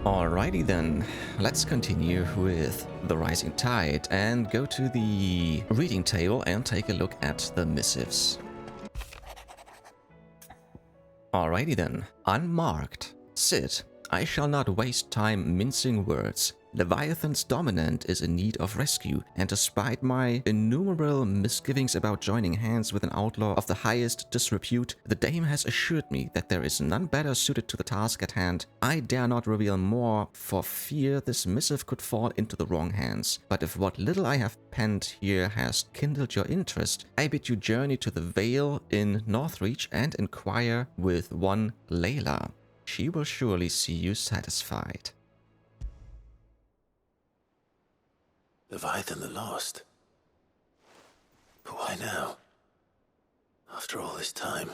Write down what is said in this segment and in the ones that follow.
Alrighty then, let's continue with the Rising Tide and go to the reading table and take a look at the missives. Alrighty then, Unmarked. Sid, I shall not waste time mincing words. Leviathan's dominant is in need of rescue, and despite my innumerable misgivings about joining hands with an outlaw of the highest disrepute, the dame has assured me that there is none better suited to the task at hand. I dare not reveal more, for fear this missive could fall into the wrong hands. But if what little I have penned here has kindled your interest, I bid you journey to the Vale in Northreach and inquire with one Leyla. She will surely see you satisfied. Leviathan the Lost? But why now? After all this time?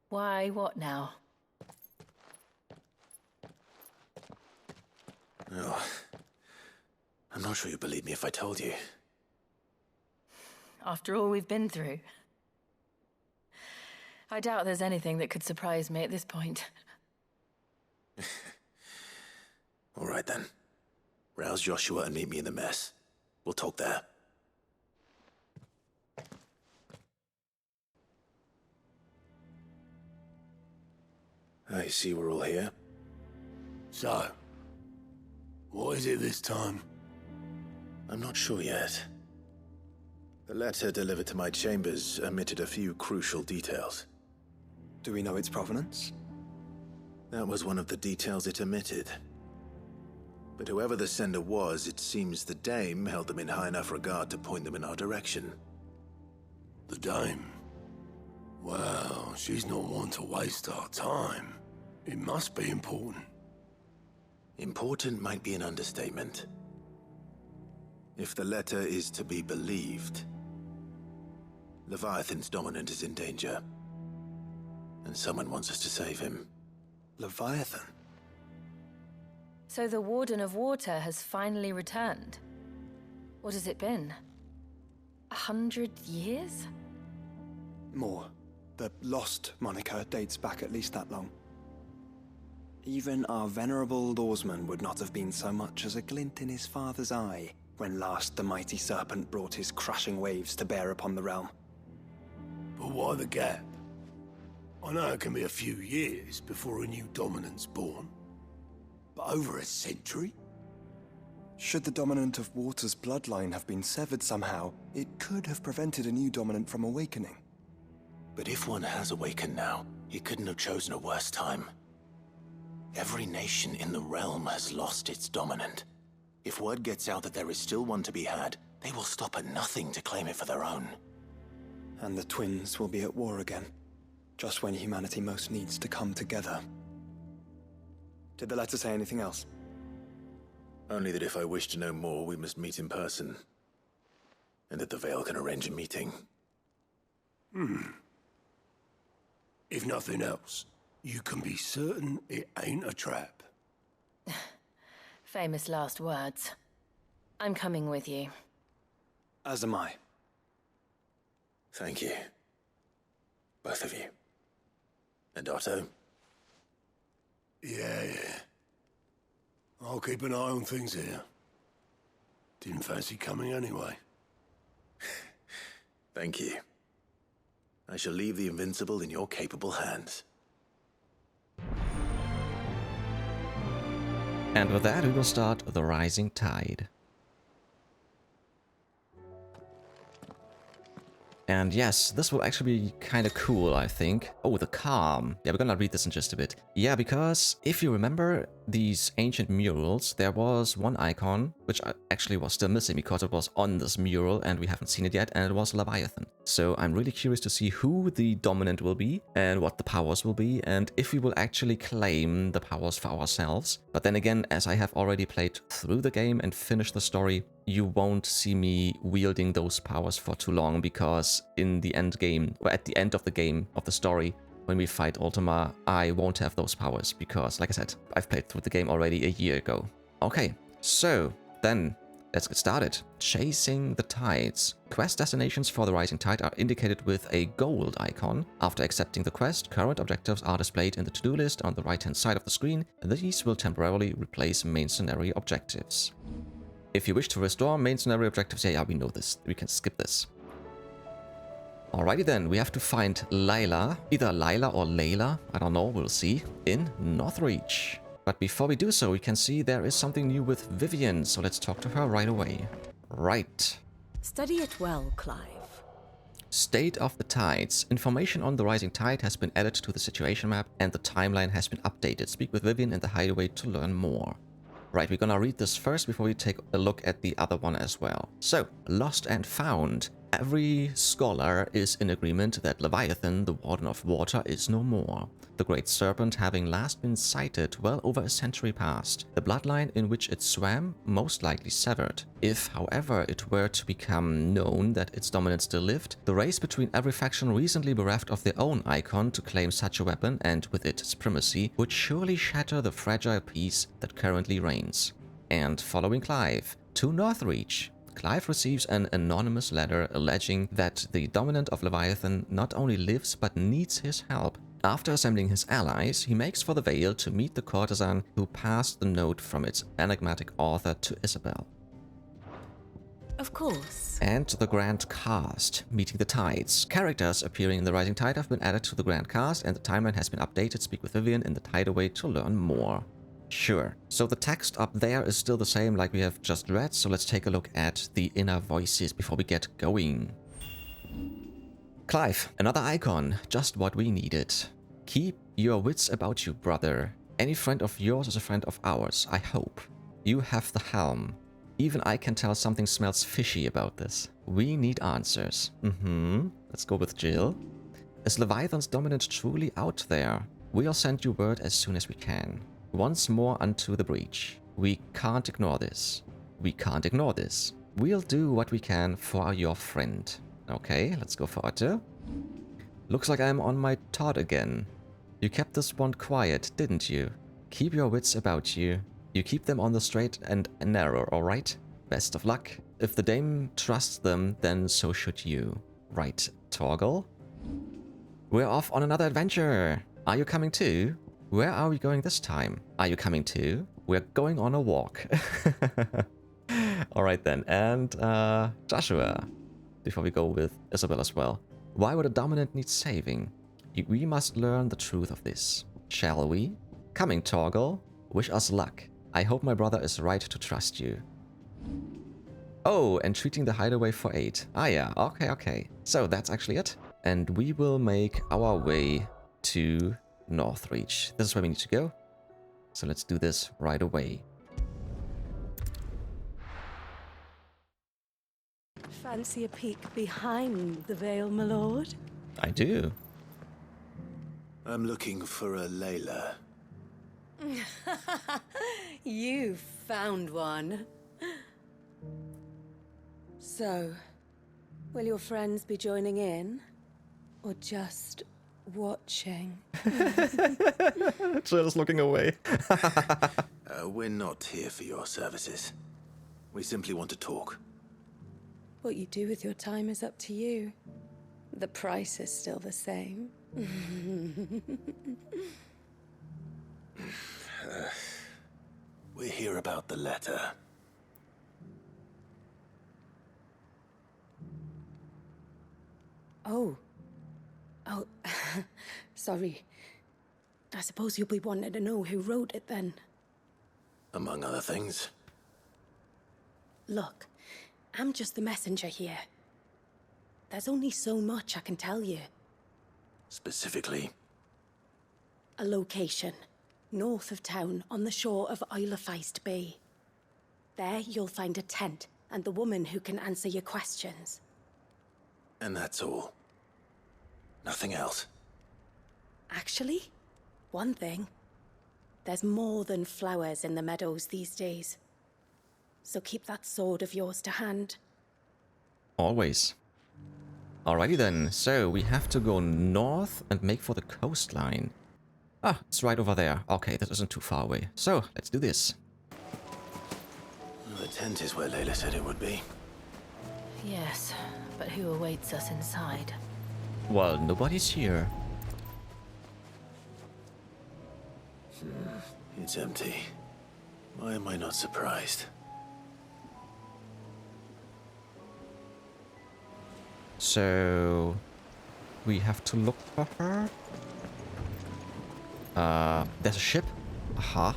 Why, what now? Oh, I'm not sure you'd believe me if I told you. After all we've been through. I doubt there's anything that could surprise me at this point. All right then. Rouse Joshua and meet me in the mess. We'll talk there. I see we're all here. So, what is it this time? I'm not sure yet. The letter delivered to my chambers omitted a few crucial details. Do we know its provenance? That was one of the details it omitted. But whoever the sender was, it seems the dame held them in high enough regard to point them in our direction. The dame? Well, she's not one to waste our time. It must be important. Important might be an understatement. If the letter is to be believed, Leviathan's dominant is in danger. And someone wants us to save him. Leviathan? So the Warden of Water has finally returned. What has it been? 100 years? More. The Lost moniker dates back at least that long. Even our venerable lawsman would not have been so much as a glint in his father's eye when last the mighty serpent brought his crushing waves to bear upon the realm. But why the gap? I know it can be a few years before a new dominant's born. But over a century? Should the dominant of Water's bloodline have been severed somehow, it could have prevented a new dominant from awakening. But if one has awakened now, he couldn't have chosen a worse time. Every nation in the realm has lost its dominant. If word gets out that there is still one to be had, they will stop at nothing to claim it for their own. And the twins will be at war again, just when humanity most needs to come together. Did the letter say anything else? Only that if I wish to know more, we must meet in person. And that the Vale can arrange a meeting. If nothing else, you can be certain it ain't a trap. Famous last words. I'm coming with you. As am I. Thank you. Both of you. And Otto? Yeah. I'll keep an eye on things here. Didn't fancy coming anyway. Thank you. I shall leave the Invincible in your capable hands. And with that, we will start the Rising Tide. And yes, this will actually be kind of cool, I think. Oh, the calm. Yeah, we're gonna read this in just a bit. Yeah, because if you remember these ancient murals, there was one icon, which actually was still missing because it was on this mural and we haven't seen it yet, and it was Leviathan. So I'm really curious to see who the dominant will be and what the powers will be, and if we will actually claim the powers for ourselves. But then again, as I have already played through the game and finished the story, you won't see me wielding those powers for too long, because in the end game, or at the end of the game, of the story, when we fight Ultima, I won't have those powers, because, like I said, I've played through the game already a year ago. Okay, so then let's get started. Chasing the Tides. Quest destinations for the Rising Tide are indicated with a gold icon. After accepting the quest, current objectives are displayed in the to-do list on the right-hand side of the screen. These will temporarily replace main scenario objectives. If you wish to restore main scenario objectives, yeah, we know this. We can skip this. Alrighty then, we have to find Leyla, either Leyla or Leyla, I don't know, we'll see, in Northreach. But before we do so, we can see there is something new with Vivian, so let's talk to her right away. Right. Study it well, Clive. State of the Tides. Information on the Rising Tide has been added to the situation map and the timeline has been updated. Speak with Vivian in the Hideaway to learn more. Right, we're gonna read this first before we take a look at the other one as well. So, Lost and Found. Every scholar is in agreement that Leviathan, the Warden of Water, is no more. The Great Serpent having last been sighted well over a century past. The bloodline in which it swam most likely severed. If, however, it were to become known that its dominant still lived, the race between every faction recently bereft of their own icon to claim such a weapon and with it supremacy would surely shatter the fragile peace that currently reigns. And following Clive, to Northreach. Clive receives an anonymous letter alleging that the dominant of Leviathan not only lives but needs his help. After assembling his allies, he makes for the Vale to meet the courtesan who passed the note from its enigmatic author to Isabel. Of course. And the Grand Cast, Meeting the Tides. Characters appearing in the Rising Tide have been added to the Grand Cast and the timeline has been updated. Speak with Vivian in the Hideaway to learn more. Sure. So the text up there is still the same like we have just read, so let's take a look at the inner voices before we get going. Clive, another icon, just what we needed. Keep your wits about you, brother. Any friend of yours is a friend of ours, I hope. You have the helm. Even I can tell something smells fishy about this. We need answers. Let's go with Jill. Is Leviathan's dominant truly out there? We'll send you word as soon as we can. Once more unto the breach. We can't ignore this. We can't ignore this. We'll do what we can for your friend. Okay, let's go for Otto. Looks like I'm on my Todd again. You kept this one quiet, didn't you? Keep your wits about you. You keep them on the straight and narrow, alright? Best of luck. If the dame trusts them, then so should you. Right, Torgal? We're off on another adventure. Are you coming too? Where are we going this time? Are you coming too? We're going on a walk. Alright then, and Joshua. Before we go with Isabel as well. Why would a dominant need saving? We must learn the truth of this. Shall we? Coming, Torgal. Wish us luck. I hope my brother is right to trust you. Oh, and treating the Hideaway for 8. Ah yeah, okay. So that's actually it. And we will make our way to Northreach. This is where we need to go. So let's do this right away. Fancy a peek behind the veil, my lord? I do. I'm looking for a Leyla. You found one. So, will your friends be joining in? Or just watching? Jill's looking away. We're not here for your services. We simply want to talk. What you do with your time is up to you. The price is still the same. We're here about the letter. Oh, sorry. I suppose you'll be wanting to know who wrote it then. Among other things. Look, I'm just the messenger here. There's only so much I can tell you. Specifically? A location, north of town, on the shore of Isle of Feist Bay. There you'll find a tent and the woman who can answer your questions. And that's all? Nothing else? Actually, one thing. There's more than flowers in the meadows these days. So keep that sword of yours to hand. Always. Alrighty then, so we have to go north and make for the coastline. Ah, it's right over there. Okay, that isn't too far away. So, let's do this. The tent is where Leyla said it would be. Yes, but who awaits us inside? Well, nobody's here. It's empty. Why am I not surprised? So we have to look for her. There's a ship. Aha.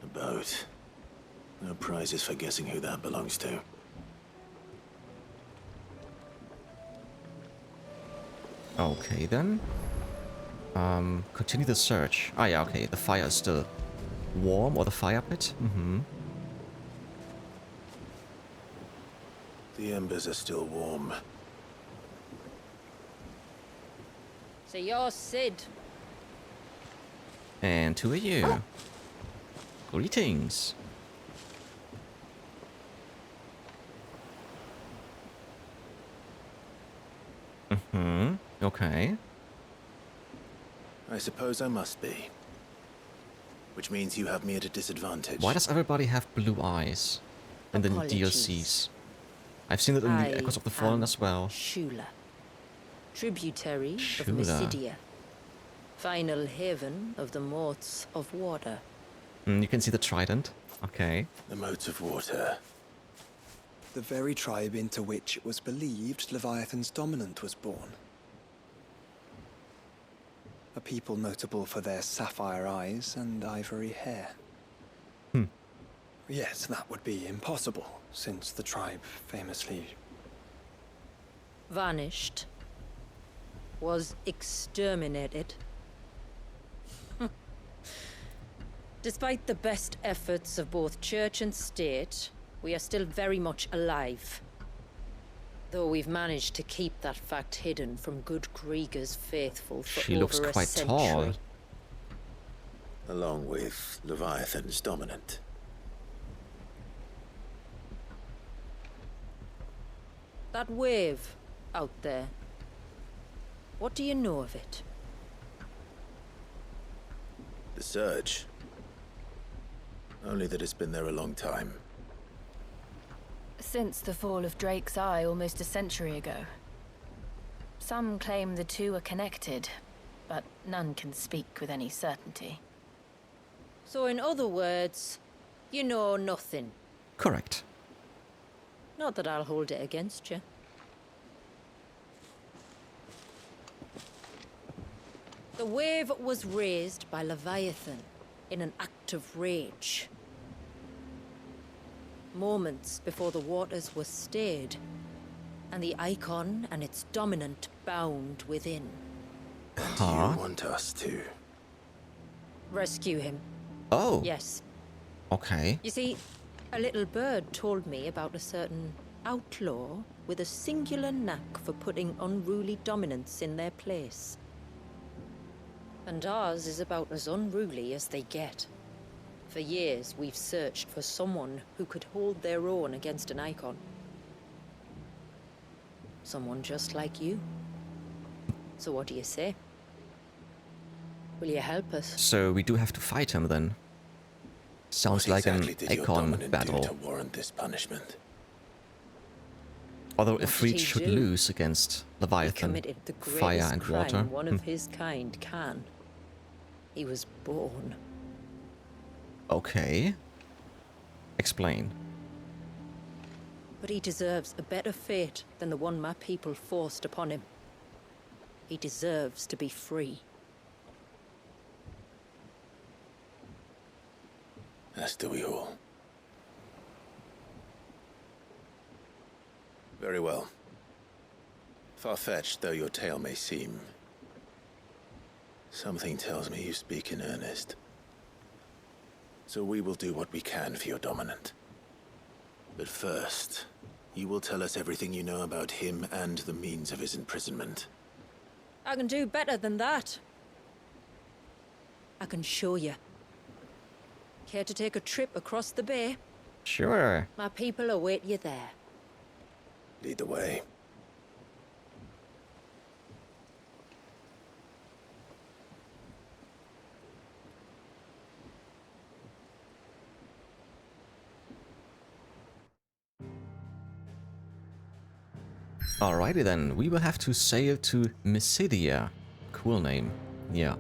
A boat. No prizes for guessing who that belongs to. Okay then. Continue the search. Ah yeah, okay. The fire is still warm, or the fire pit. Mm-hmm. The embers are still warm. So you're Sid. And who are you? Greetings. Mm-hmm. Okay. I suppose I must be. Which means you have me at a disadvantage. Why does everybody have blue eyes in the DLCs? I've seen it in the Echoes of the Fallen as well. Shula, tributary Shula. of Mysidia, final haven of the moats of water. You can see the trident. Okay. The moats of water. The very tribe into which it was believed Leviathan's dominant was born. A people notable for their sapphire eyes and ivory hair. Yes, that would be impossible, since the tribe famously... Vanished. Was exterminated. Despite the best efforts of both church and state, we are still very much alive. Though we've managed to keep that fact hidden from good Krieger's faithful for She over looks a quite century. tall. Along with Leviathan's dominant. That wave out there. What do you know of it? The surge. Only that it's been there a long time. Since the fall of Drake's Eye almost a century ago. Some claim the two are connected, but none can speak with any certainty. So in other words, you know nothing. Correct. Not that I'll hold it against you. The wave was raised by Leviathan in an act of rage. Moments before the waters were stayed, and the icon and its dominant bound within. And do you want us to? Rescue him. Oh. Yes. Okay. You see, a little bird told me about a certain outlaw with a singular knack for putting unruly dominants in their place. And ours is about as unruly as they get. For years, we've searched for someone who could hold their own against an icon. Someone just like you. So what do you say? Will you help us? So we do have to fight him then. Sounds What like exactly an did your icon dominant battle. do to warrant this punishment? Although What if Freed did he should do? lose against He Leviathan, committed the fire greatest and crime water. one of his kind can. He was born. Okay. Explain. But he deserves a better fate than the one my people forced upon him. He deserves to be free. As do we all. Very well. Far-fetched though your tale may seem, something tells me you speak in earnest. So we will do what we can for your dominant. But first, you will tell us everything you know about him and the means of his imprisonment. I can do better than that. I can show you. Care to take a trip across the bay? Sure. My people await you there. Lead the way. Alrighty then, we will have to sail to Mysidia. Cool name. Yeah.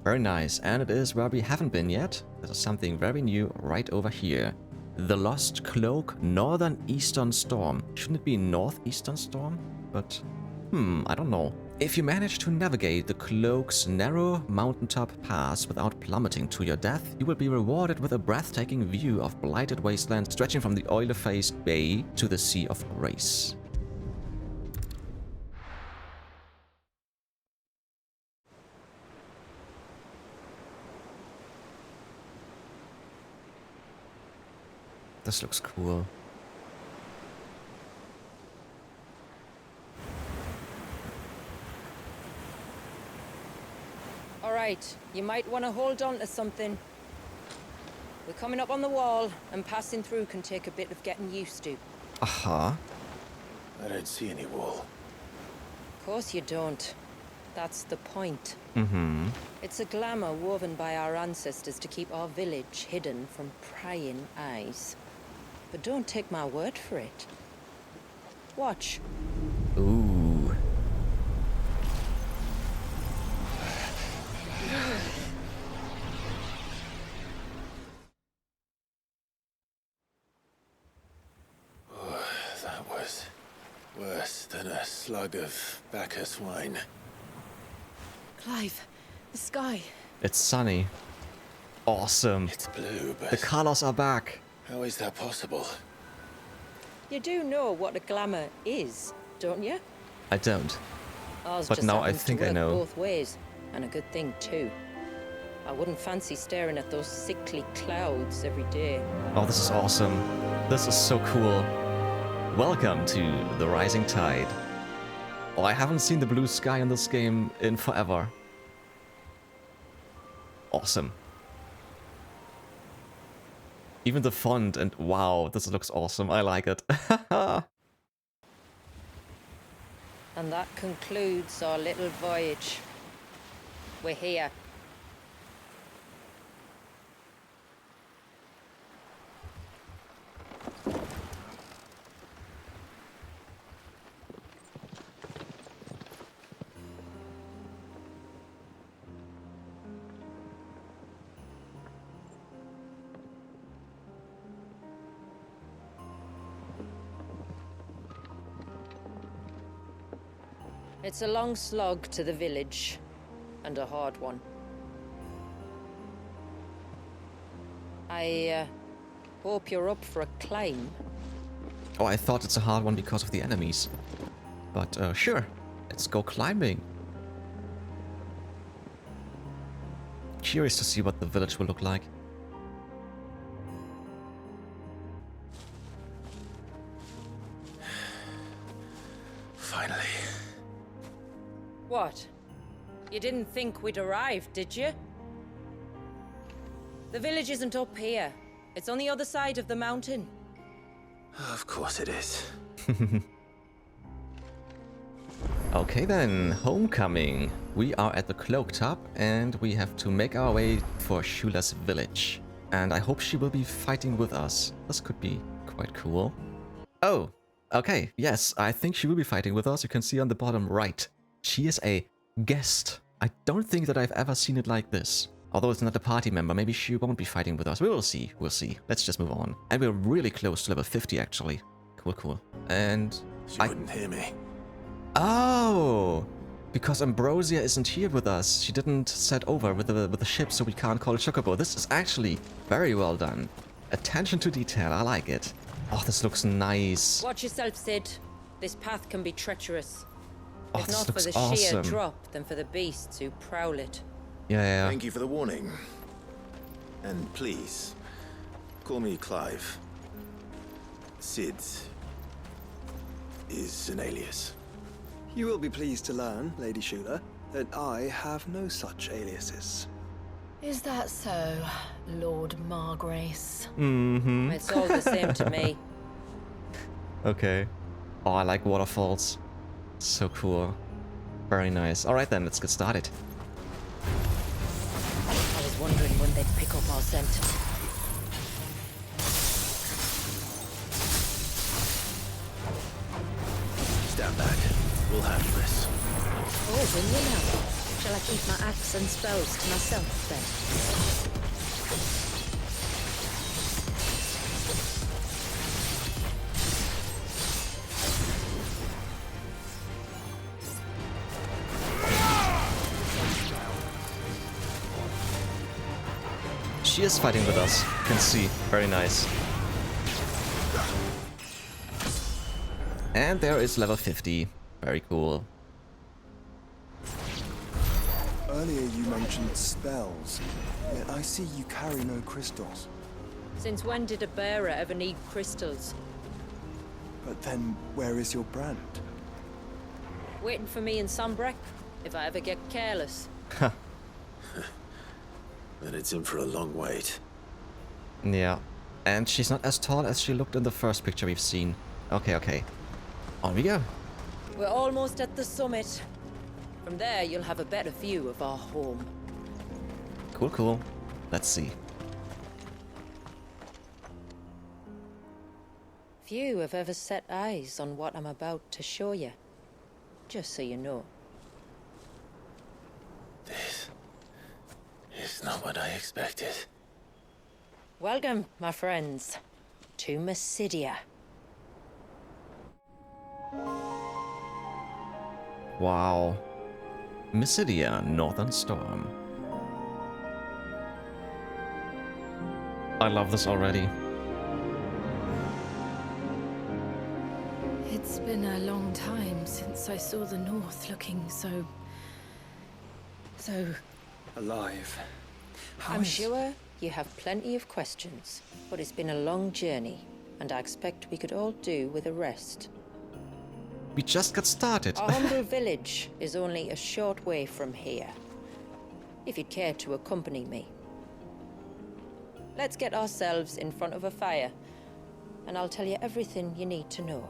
Very nice, and it is where we haven't been yet. This is something very new right over here. The Lost Cloak, Northern Eastern Storm. Shouldn't it be Northeastern Storm? But, I don't know. If you manage to navigate the Cloak's narrow mountaintop pass without plummeting to your death, you will be rewarded with a breathtaking view of blighted wasteland stretching from the oil-faced bay to the Sea of Grace. This looks cool. Alright, you might want to hold on to something. We're coming up on the wall, and passing through can take a bit of getting used to. Aha. I don't see any wall. Of course you don't. That's the point. Mm-hmm. It's a glamour woven by our ancestors to keep our village hidden from prying eyes. But don't take my word for it. Watch. Ooh. That was worse than a slug of Bacchus wine. Clive, the sky. It's sunny. Awesome. It's blue, The but colors are back. how is that possible? You do know what a glamour is, don't you? I don't. Ours But just now I happens to think I work know. both ways, and a good thing too. I wouldn't fancy staring at those sickly clouds every day. Oh, this is awesome. This is so cool. Welcome to the Rising Tide. Oh, I haven't seen the blue sky in this game in forever. Awesome. Even the font and wow, this looks awesome. I like it. And that concludes our little voyage. We're here. It's a long slog to the village, and a hard one. I hope you're up for a climb. Oh, I thought it's a hard one because of the enemies. But sure, let's go climbing. Curious to see what the village will look like. Finally. What? You didn't think we'd arrived, did you? The village isn't up here. It's on the other side of the mountain. Of course it is. Okay then, homecoming. We are at the cloak top and we have to make our way for Shula's village. And I hope she will be fighting with us. This could be quite cool. Oh, okay, yes, I think she will be fighting with us. You can see on the bottom right. She is a guest. I don't think that I've ever seen it like this. Although it's not a party member, maybe she won't be fighting with us. We will see, we'll see. Let's just move on. And we're really close to level 50 actually. Cool, cool. And She wouldn't hear me. oh, because Ambrosia isn't here with us. She didn't set over with the ship, so we can't call it Chocobo. This is actually very well done. Attention to detail, I like it. Oh, this looks nice. Watch yourself, Sid. This path can be treacherous. Oh, If this not for looks the sheer awesome. drop, then for the beasts who prowl it. Yeah. Thank you for the warning. And please, call me Clive. Sid is an alias. You will be pleased to learn, Lady Shula, that I have no such aliases. Is that so, Lord Margrace? Mm-hmm. It's all the same to me. Okay. Oh, I like waterfalls. So cool. Very nice. Alright then, let's get started. I was wondering when they'd pick up our scent. Stand in you now. Shall I keep my axe and spells to myself then? She is fighting with us. You can see. Very nice. And there is level 50. Very cool. Earlier you mentioned spells, yet I see you carry no crystals. Since when did a bearer ever need crystals? But then, where is your brand? Waiting for me in Sunbreck, if I ever get careless. Then it's in for a long wait. Yeah. And she's not as tall as she looked in the first picture we've seen. Okay, okay. On we go. We're almost at the summit. From there, you'll have a better view of our home. Cool, cool. Let's see. Few have ever set eyes on what I'm about to show you. Just so you know. This is not what I expected. Welcome, my friends, to Mysidia. Wow. Mysidia, Northern Storm. I love this already. It's been a long time since I saw the North looking so Alive. I'm sure you have plenty of questions, but it's been a long journey, and I expect we could all do with a rest. We just got started. Our humble village is only a short way from here, if you'd care to accompany me. Let's get ourselves in front of a fire, and I'll tell you everything you need to know.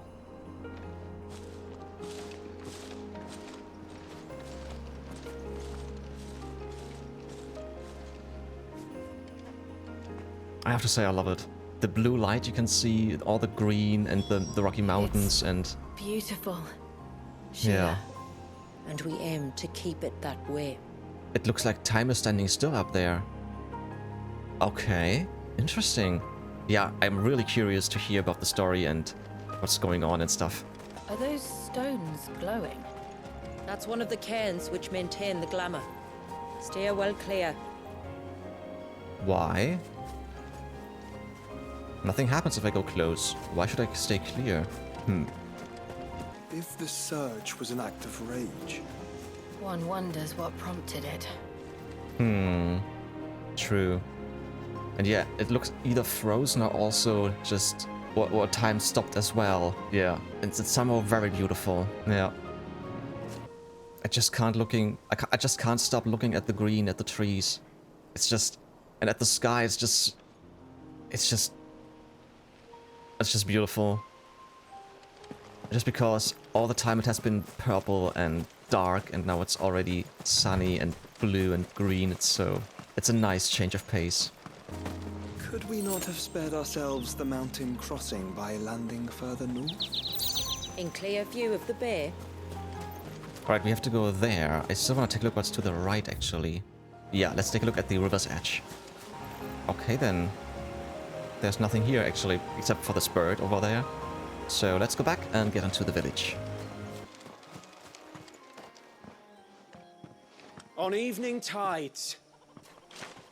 I have to say I love it. The blue light, you can see all the green and the Rocky Mountains and... beautiful. Yeah. And we aim to keep it that way. It looks like time is standing still up there. Okay, interesting. Yeah, I'm really curious to hear about the story and what's going on and stuff. Are those stones glowing? That's one of the cairns which maintain the Glamour. Steer well clear. Why? Nothing happens if I go close. Why should I stay clear? If the surge was an act of rage, One wonders what prompted it. True. And yeah, it looks either frozen or also just... or time stopped as well. Yeah, it's somehow very beautiful. Yeah. I just can't I just can't stop looking at the green, at the trees. It's just... and at the sky, it's just beautiful. Just because all the time it has been purple and dark, and now it's already sunny and blue and green. It's a nice change of pace. could we not have spared ourselves the mountain crossing by landing further north? In clear view of the bay. Alright, we have to go there. I still want to take a look what's to the right, actually. Yeah, let's take a look at the river's edge. Okay, then. There's nothing here, actually, except for this bird over there. So let's go back and get into the village. On evening tides.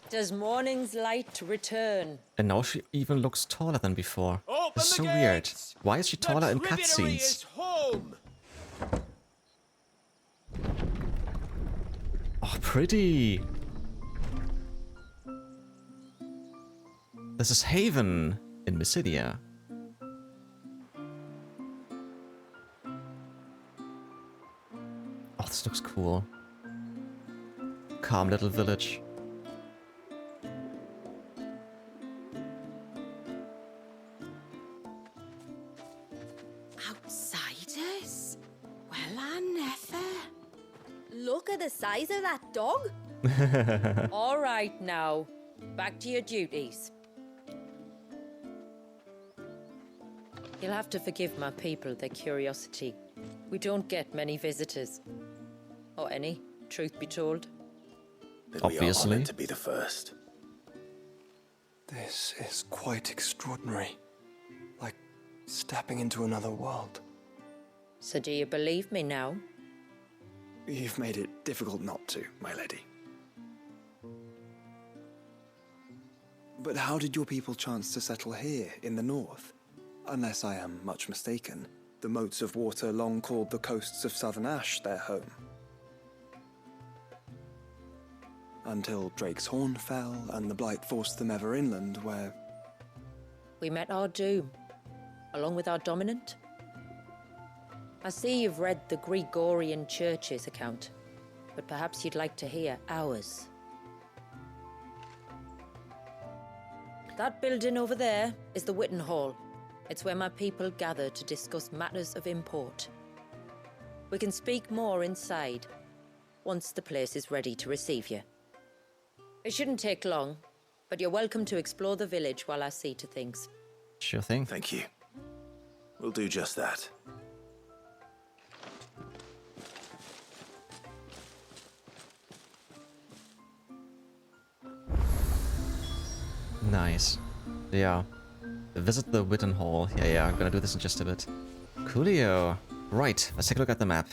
Does morning's light return? And now she even looks taller than before. Open It's so the weird. gates! Why is she taller in The Tributary cutscenes? is home. Oh, pretty. This is Haven in Mysidia. Oh, this looks cool. Calm little village. Outsiders? Well, I never. Look at the size of that dog. All right now, back to your duties. You'll have to forgive my people their curiosity. We don't get many visitors. Or any, truth be told. Then we are Obviously. honored to be the first. This is quite extraordinary. Like stepping into another world. So do you believe me now? You've made it difficult not to, my lady. But how did your people chance to settle here in the north? Unless I am much mistaken, the moats of water long called the coasts of Southern Ash their home. Until Drake's Horn fell and the Blight forced them ever inland, where... We met our doom, along with our dominant. I see you've read the Gregorian Church's account, but perhaps you'd like to hear ours. That building over there is the Witenhall. It's where my people gather to discuss matters of import. We can speak more inside, once the place is ready to receive you. It shouldn't take long, but you're welcome to explore the village while I see to things. Sure thing. Thank you. We'll do just that. Nice. Yeah. Visit the Witenhall. Yeah, I'm gonna do this in just a bit. Coolio. Right, let's take a look at the map.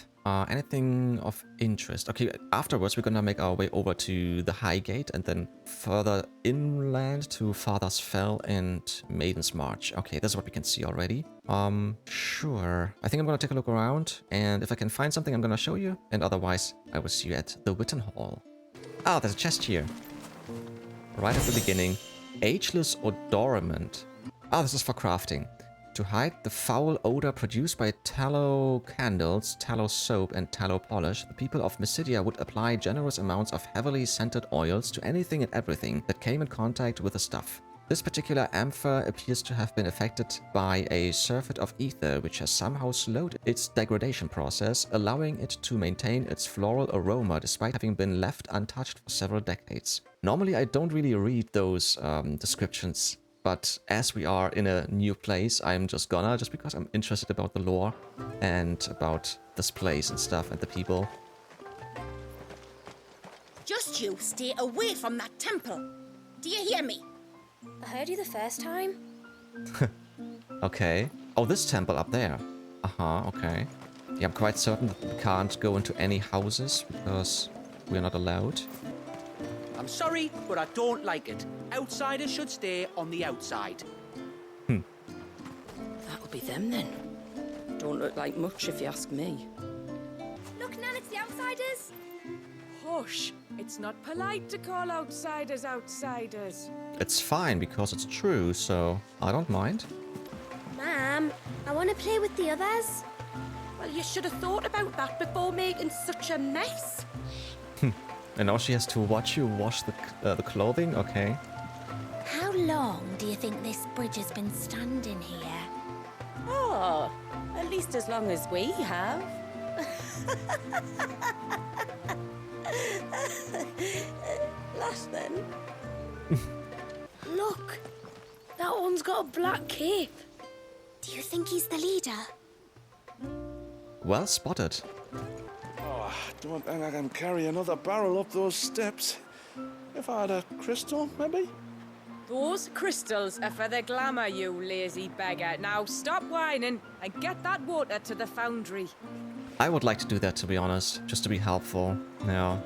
Anything of interest? Okay, afterwards we're gonna make our way over to the High Gate and then further inland to Father's Fell and Maiden's March. Okay, this is what we can see already. Sure. I think I'm gonna take a look around, and if I can find something I'm gonna show you, and otherwise I will see you at the Witenhall. Ah, there's a chest here. Right at the beginning. Ageless Odorament. Ah, this is for crafting. To hide the foul odor produced by tallow candles, tallow soap, and tallow polish, the people of Mysidia would apply generous amounts of heavily scented oils to anything and everything that came in contact with the stuff. This particular amphor appears to have been affected by a surfeit of ether, which has somehow slowed its degradation process, allowing it to maintain its floral aroma despite having been left untouched for several decades. Normally I don't really read those descriptions, but as we are in a new place, I'm just gonna, just because I'm interested about the lore and about this place and stuff and the people. Just you stay away from that temple. Do you hear me? I heard you the first time. Okay. Oh, this temple up there. Uh-huh, okay. Yeah, I'm quite certain that we can't go into any houses because we're not allowed. I'm sorry, but I don't like it. Outsiders should stay on the outside. That'll be them then. Don't look like much if you ask me. Look, Nan, it's the outsiders. Hush! It's not polite to call outsiders outsiders. It's fine because it's true, so I don't mind. Ma'am, I want to play with the others. Well, you should have thought about that before making such a mess. And now she has to watch you wash the clothing? Okay. How long do you think this bridge has been standing here? Oh, at least as long as we have. Last then. Look, that one's got a black cape. Do you think he's the leader? Well spotted. Oh, I don't think I can carry another barrel up those steps. If I had a crystal, maybe? Those crystals are for the glamour, you lazy beggar. Now stop whining and get that water to the foundry. I would like to do that, to be honest, just to be helpful. Yeah.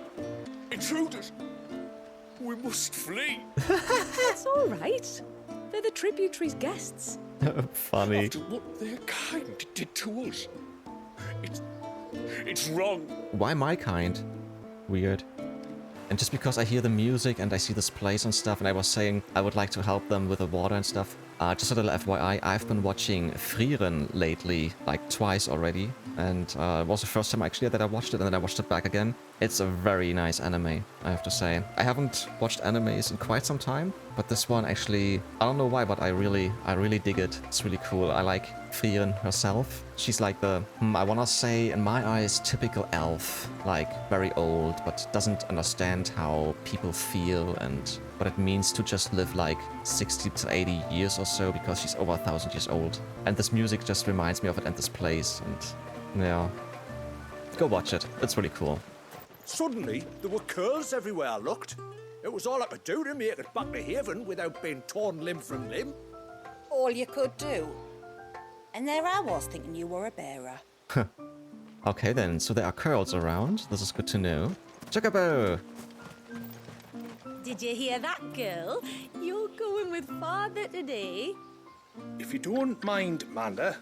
Intruders! We must flee! That's all right. They're the tributary's guests. Funny. After what their kind did to us. It's wrong. Why my kind? Weird. And just because I hear the music and I see this place and stuff, and I was saying I would like to help them with the water and stuff, just a little FYI, I've been watching Frieren lately, like twice already, and it was the first time actually that I watched it, and then I watched it back again. It's a very nice anime, I have to say. I haven't watched animes in quite some time, but this one actually, I don't know why, but I really dig it. It's really cool. I like Frieren herself. She's like the, I wanna say, in my eyes, typical elf. Like, very old, but doesn't understand how people feel and what it means to just live like 60 to 80 years or so, because she's over 1,000 years old. And this music just reminds me of it and this place, and yeah. Go watch it. It's really cool. Suddenly, there were curls everywhere I looked. It was all I could do to make it back to Haven without being torn limb from limb. All you could do. And there I was thinking you were a bearer. Okay then, so there are curls around. This is good to know. Chocobo! Did you hear that, girl? You're going with father today. If you don't mind, Manda,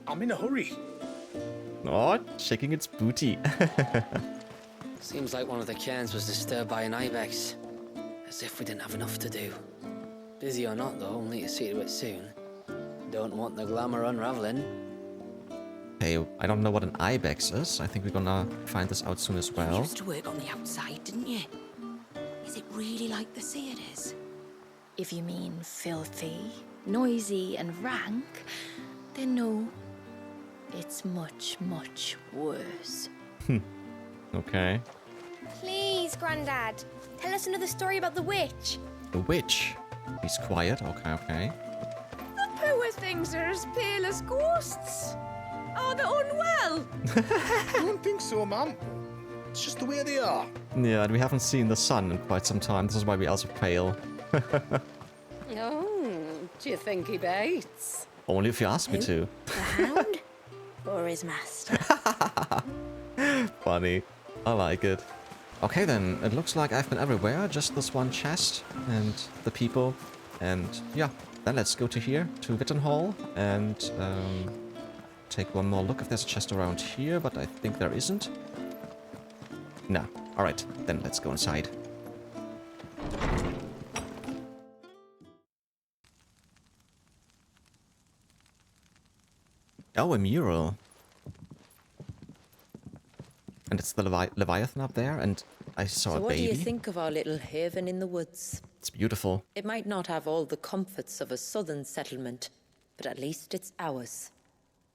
I'm in a hurry. Oh, shaking its booty. Seems like one of the cairns was disturbed by an ibex. As if we didn't have enough to do. Busy or not, though, we'll need to see to it soon. Don't want the glamour unraveling. Hey, I don't know what an ibex is. I think we're gonna find this out soon as You well. used to work on the outside, didn't you? Is it really like the sea it is? If you mean filthy, noisy, and rank, then no. It's much, much worse. Okay. Please, Grandad, tell us another story about the witch. The witch. He's quiet. Okay, okay. The poor things are as pale as ghosts. Are they unwell? I don't think so, Mum. It's just the way they are. Yeah, and we haven't seen the sun in quite some time. This is why we also pale. Oh, do you think he bites? Only if you ask me to. The hound? Or his master? Funny. I like it. Okay then, it looks like I've been everywhere. Just this one chest and the people. And yeah, then let's go to here, to Witenhall, and take one more look if there's a chest around here, but I think there isn't. No. Alright, then let's go inside. Oh, a mural. And it's the Leviathan up there, and I saw So a what baby. do you think of our little haven in the woods? It's beautiful. It might not have all the comforts of a southern settlement, but at least it's ours.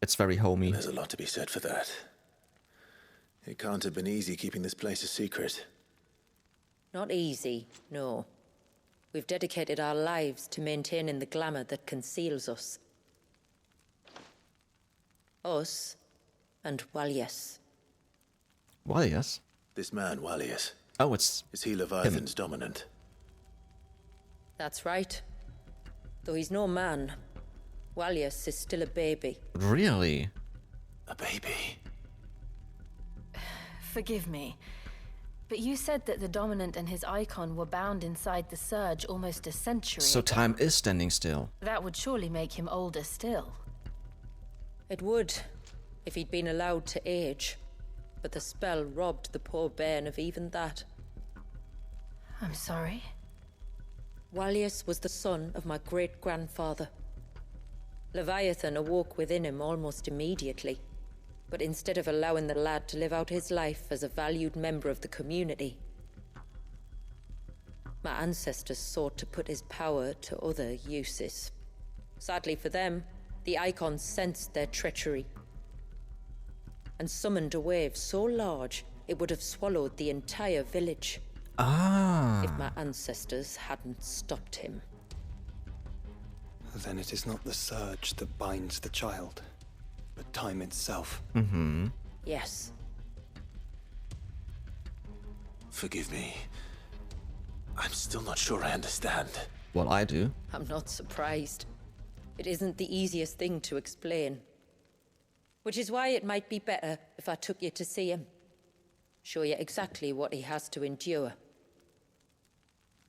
It's very homey. There's a lot to be said for that. It can't have been easy keeping this place a secret. Not easy, no. We've dedicated our lives to maintaining the glamour that conceals us. Us and Walias. Walias? This man, Walias. Oh, it's... Is he Leviathan's dominant? That's right. Though he's no man, Walias is still a baby. Really? A baby? Forgive me, but you said that the Dominant and his icon were bound inside the Surge almost a century So ago. time is standing still. That would surely make him older still. It would, if he'd been allowed to age. But the spell robbed the poor bairn of even that. I'm sorry. Walias was the son of my great-grandfather. Leviathan awoke within him almost immediately. But instead of allowing the lad to live out his life as a valued member of the community, my ancestors sought to put his power to other uses. Sadly for them, the icons sensed their treachery and summoned a wave so large it would have swallowed the entire village. Ah. If my ancestors hadn't stopped him. Then it is not the surge that binds the child, but time itself. Mm-hmm. Yes. Forgive me. I'm still not sure I understand. Well, I do. I'm not surprised. It isn't the easiest thing to explain. Which is why it might be better if I took you to see him. Show you exactly what he has to endure.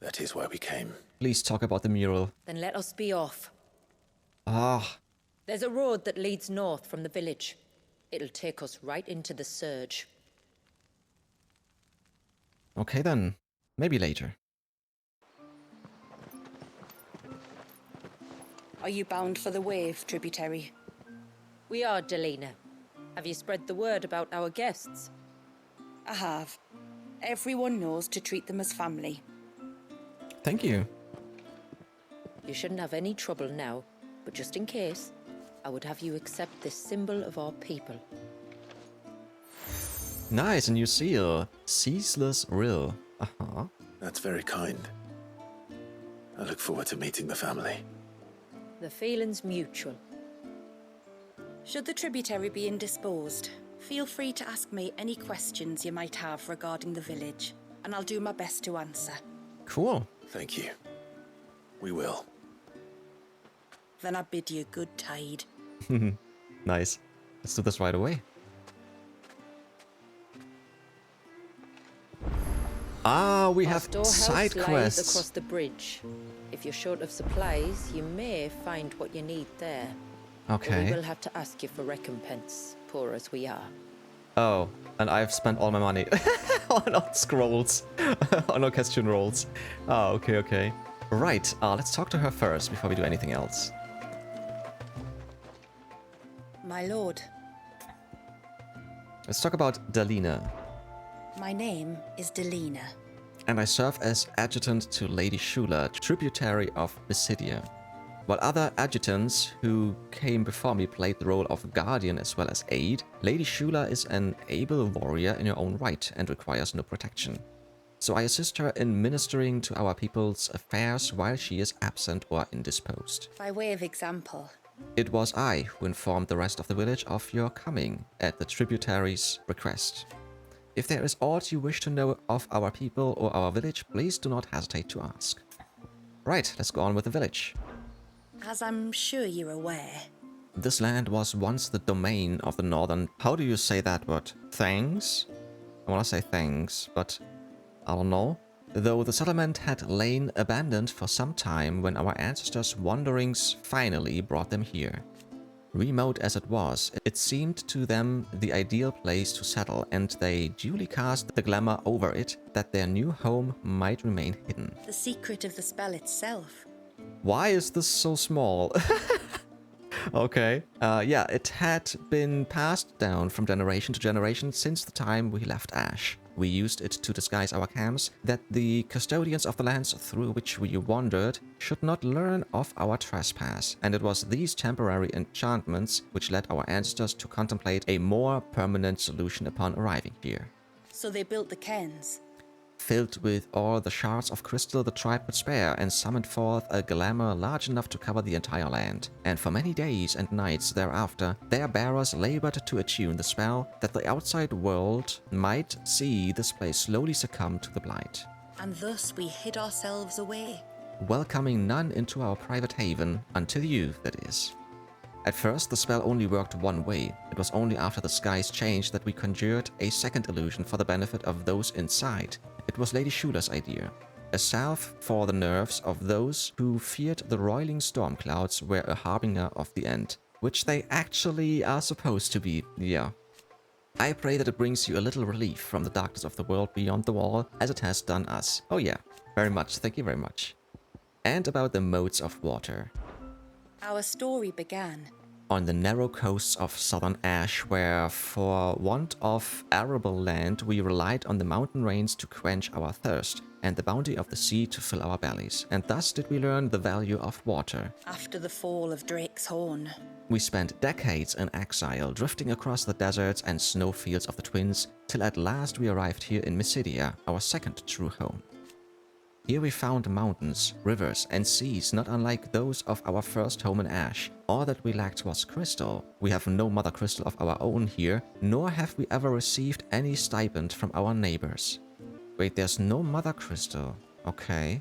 That is why we came. Please talk about the mural. Then let us be off. Ah. There's a road that leads north from the village. It'll take us right into the Surge. Okay then. Maybe later. Are you bound for the wave, tributary? We are, Delina. Have you spread the word about our guests? I have. Everyone knows to treat them as family. Thank you. You shouldn't have any trouble now, but just in case, I would have you accept this symbol of our people. Nice, a new seal. Ceaseless Rill. Uh-huh. That's very kind. I look forward to meeting the family. The feeling's mutual. Should the tributary be indisposed, Feel free to ask me any questions you might have regarding the village, and I'll do my best to answer. Cool. Thank you. We will. Then I bid you good tide. Nice. Let's do this right away. Ah, we have side quests. Lies across the bridge. If you're short of supplies, you may find what you need there. Okay. But we will have to ask you for recompense, poor as we are. Oh, and I've spent all my money on scrolls, on question rolls. Oh, okay, okay. Right, let's talk to her first before we do anything else. My lord. Let's talk about Dalina. My name is Delina. And I serve as adjutant to Lady Shula, tributary of Mysidia. While other adjutants who came before me played the role of guardian as well as aide, Lady Shula is an able warrior in her own right and requires no protection. So I assist her in ministering to our people's affairs while she is absent or indisposed. By way of example, it was I who informed the rest of the village of your coming at the tributary's request. If there is aught you wish to know of our people or our village, please do not hesitate to ask. Right, let's go on with the village. As I'm sure you're aware, this land was once the domain of the northern... How do you say that word? Thangs? I want to say thangs, but I don't know. Though the settlement had lain abandoned for some time when our ancestors' wanderings finally brought them here. Remote as it was, it seemed to them the ideal place to settle, and they duly cast the glamour over it that their new home might remain hidden. the secret of the spell itself. Why is this so small? Okay. Yeah, it had been passed down from generation to generation since the time we left Ash. We used it to disguise our camps, that the custodians of the lands through which we wandered should not learn of our trespass, and it was these temporary enchantments which led our ancestors to contemplate a more permanent solution upon arriving here. So they built the cairns. Filled with all the shards of crystal the tribe could spare, and summoned forth a glamour large enough to cover the entire land. And for many days and nights thereafter, their bearers labored to attune the spell, that the outside world might see this place slowly succumb to the blight. And thus we hid ourselves away. Welcoming none into our private haven, until you, that is. At first, the spell only worked one way. It was only after the skies changed that we conjured a second illusion for the benefit of those inside. It was Lady Shula's idea. A salve for the nerves of those who feared the roiling storm clouds were a harbinger of the end. Which they actually are supposed to be, yeah. I pray that it brings you a little relief from the darkness of the world beyond the wall, as it has done us. Oh yeah, very much, thank you very much. And about the modes of water. Our story began On the narrow coasts of southern Ash, where for want of arable land we relied on the mountain rains to quench our thirst, and the bounty of the sea to fill our bellies, and thus did we learn the value of water. after the fall of Drake's Horn. We spent decades in exile, drifting across the deserts and snowfields of the Twins, till at last we arrived here in Mysidia, our second true home. Here we found mountains, rivers, and seas not unlike those of our first home in Ash. All that we lacked was crystal. We have no mother crystal of our own here, nor have we ever received any stipend from our neighbors. Wait, there's no mother crystal. Okay.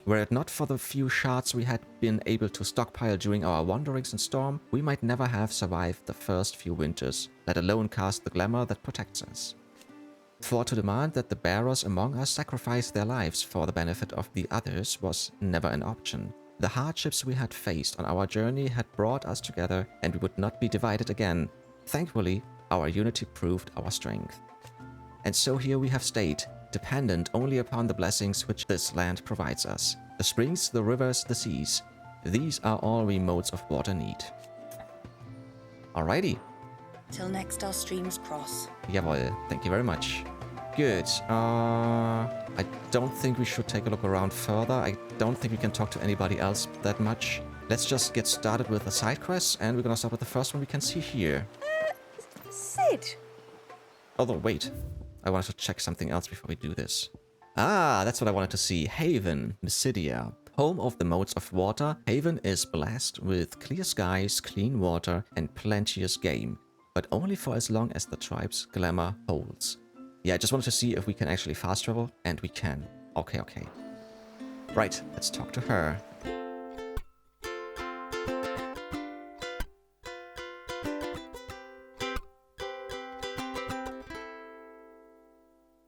Were it not for the few shards we had been able to stockpile during our wanderings in storm, we might never have survived the first few winters, let alone cast the glamour that protects us. For to demand that the bearers among us sacrifice their lives for the benefit of the others was never an option. The hardships we had faced on our journey had brought us together, and we would not be divided again. Thankfully, our unity proved our strength. And so here we have stayed, dependent only upon the blessings which this land provides us. The springs, the rivers, the seas. These are all we modes of water need. Alrighty. Till next our streams cross. Jawohl, thank you very much. Good. I don't think we should take a look around further. I don't think we can talk to anybody else that much. Let's just get started with the side quests, and we're gonna start with the first one we can see here. Sid! Although, wait. I wanted to check something else before we do this. Ah, that's what I wanted to see. Haven, Mysidia. Home of the modes of water, Haven is blessed with clear skies, clean water, and plenteous game. but only for as long as the tribe's glamour holds. Yeah, I just wanted to see if we can actually fast travel, and we can. Okay, okay. Right, let's talk to her.